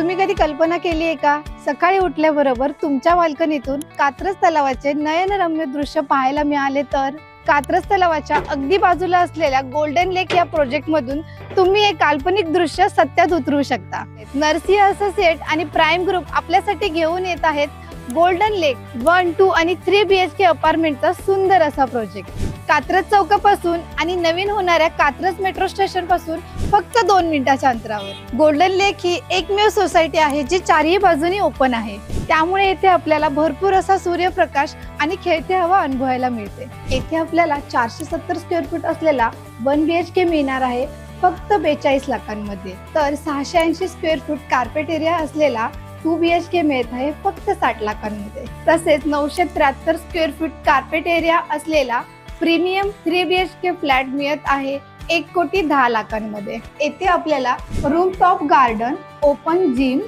तुम्ही कधी कल्पना केली आहे का, सकाळी उठल्याबरोबर तुमच्या बाल्कनीतून कात्रज तलावाचे नयनरम्य दृश्य पाहायला मिळाले तर? कात्रज तलावाच्या अगदी बाजूला असलेल्या गोल्डन लेक या प्रोजेक्ट मधून तुम्ही एक काल्पनिक दृश्य सत्यात उतरवू शकता। नरसिंह असोसिएट आणि प्राइम ग्रुप आपल्यासाठी घेऊन येत आहेत गोल्डन लेक 1, 2 आणि 3 BHK अपार्टमेंटचा सुंदर असा प्रोजेक्ट। कात्रज चौकापासून आणि नवीन होणाऱ्या कात्रज मेट्रो स्टेशन पासून फक्त 2 मिनिटाच्या अंतरावर गोल्डन लेक ही एकमेव सोसायटी आहे जी चारही बाजूनी ओपन आहे। त्यामुळे येथे आपल्याला भरपूर असा सूर्यप्रकाश आणि खेळते हवा अनुभवायला मिळते। येथे आपल्याला 470 स्क्वेअर फूट असलेला 1 BHK मिळणार आहे फक्त 42 लाखांमध्ये, तर 680 स्क्वेअर फूट कार्पेट एरिया असलेला 2 BHK मिळत आहे फक्त 60 लाखांमध्ये। तसेच 973 स्क्वेअर फूट कार्पेट एरिया असलेला प्रीमियम 3 BHK फ्लॅट मिळत आहे 1,10,00,000मध्ये। येथे आपल्याला room top garden, open gym,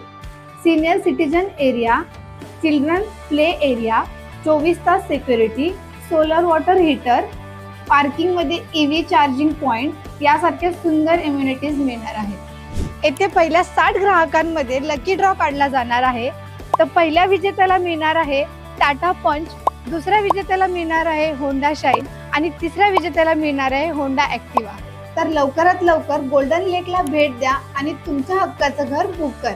senior citizen area, children play area, 24 तास security, solar water heater, parking मध्ये EV चार्जिंग पॉइंट यासारखे सुंदर इम्युनिटीज मिळणार आहेत। येथे पहिल्या 60 ग्राहकांमध्ये लकी ड्रॉ काढला जाणार आहे। तर पहिल्या विजेत्याला मिळणार आहे टाटा पंच, दुसऱ्या विजेत्याला मिळणार आहे होंडा शाईन आणि तिसऱ्या विजेत्याला मिळणार आहे होंडा ॲक्टिवा। तर लवकरात लवकर गोल्डन लेकला भेट द्या आणि तुमच्या हक्काचं घर बुक करा।